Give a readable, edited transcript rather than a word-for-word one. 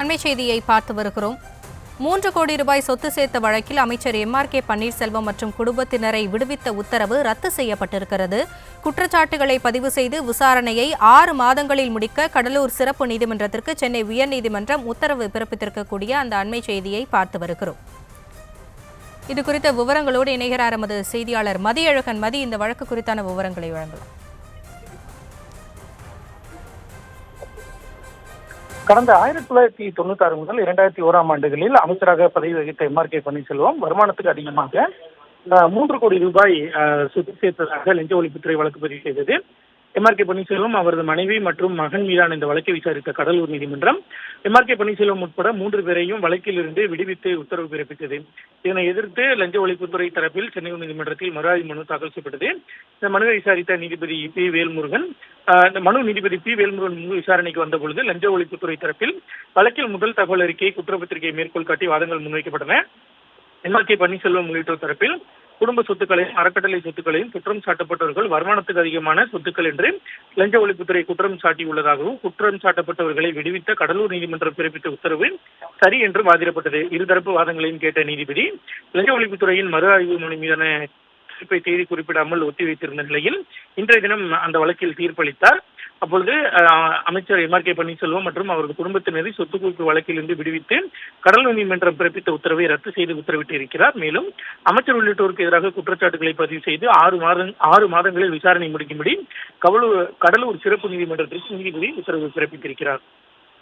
அண்மை செய்தியை பார்த்து வருகிறோம். 3 கோடி ரூபாய் சொத்து சேர்த்த வழக்கில் அமைச்சர் எம்.ஆர்.கே. பன்னீர்செல்வம் மற்றும் குடும்பத்தினரை விடுவித்த உத்தரவு ரத்து செய்யப்பட்டிருக்கிறது. குற்றச்சாட்டுகளை பதிவு செய்து விசாரணையை 6 மாதங்களில் முடிக்க கடலூர் சிறப்பு நீதிமன்றத்திற்கு சென்னை உயர்நீதிமன்றம் உத்தரவு பிறப்பித்திருக்கக்கூடிய அந்த அண்மை செய்தியை பார்த்து வருகிறோம். இதுகுறித்த விவரங்களோடு இணைகிறார் எமது செய்தியாளர் மதியழகன். இந்த வழக்கு குறித்தான விவரங்களை வழங்கலாம். கடந்த 1996 முதல் 2001 ஆண்டுகளில் அமைச்சராக பதவி வகித்த எம்.ஆர்.கே. பன்னீர்செல்வம் வருமானத்துக்கு அதிகமாக 3 கோடி ரூபாய் சொத்து சேர்த்ததாக லஞ்ச ஒழிப்புத்துறை வழக்கு பதிவு செய்தது. எம்.ஆர்.கே. பன்னீர்செல்வம் அவரது மனைவி மற்றும் மகன் மீதான இந்த வழக்கை விசாரித்த கடலூர் நீதிமன்றம் எம்.ஆர்.கே. பன்னீர்செல்வம் உட்பட 3 பேரையும் வழக்கில் இருந்து விடுவித்து உத்தரவு பிறப்பித்தது. இதனை எதிர்த்து லஞ்ச ஒழிப்புத்துறை தரப்பில் சென்னை நீதிமன்றத்தில் மறு ஆய்வு மனு தாக்கல் செய்யப்பட்டது. இந்த மனுவை விசாரித்த நீதிபதி பி. வேல்முருகன் முன் விசாரணைக்கு வந்த பொழுது லஞ்ச ஒழிப்புத்துறை தரப்பில் வழக்கில் முதல் தகவல் அறிக்கை குற்றப்பத்திரிகை மேற்கோள் காட்டி வாதங்கள் முன்வைக்கப்பட்டன. எம்.ஆர்.கே. பன்னீர்செல்வம் உள்ளிட்டோர் தரப்பில் குடும்ப சொத்துக்களையும் அறக்கட்டளை சொத்துக்களையும் குற்றம் சாட்டப்பட்டவர்கள் வருமானத்துக்கு அதிகமான சொத்துக்கள் என்று லஞ்ச ஒழிப்புத்துறை குற்றம் சாட்டியுள்ளதாகவும் குற்றம் சாட்டப்பட்டவர்களை விடுவித்த கடலூர் நீதிமன்றம் பிறப்பித்த உத்தரவு சரி என்று வாதிடப்பட்டது. இருதரப்பு வாதங்களையும் கேட்ட நீதிபதி லஞ்ச ஒழிப்புத்துறையின் மறு ஆய்வு மனு மீதான தீர்ப்பை தேதி குறிப்பிடாமல் ஒத்திவைத்திருந்த நிலையில் இன்றைய தினம் அந்த வழக்கில் தீர்ப்பளித்தார். அப்பொழுது அமைச்சர் எம்.ஆர்.கே. பன்னீர்செல்வம் மற்றும் அவரது குடும்பத்தினரை சொத்து குவிப்பு வழக்கிலிருந்து விடுவித்து கடலூர் நீதிமன்றம் பிறப்பித்த உத்தரவை ரத்து செய்து உத்தரவிட்டு இருக்கிறார். மேலும் அமைச்சர் உள்ளிட்டோருக்கு எதிராக குற்றச்சாட்டுகளை பதிவு செய்து 6 மாதங்களில் விசாரணை முடிக்கும்படி கடலூர் சிறப்பு நீதிமன்றத்திற்கு நீதிபதி உத்தரவு பிறப்பித்திருக்கிறார்.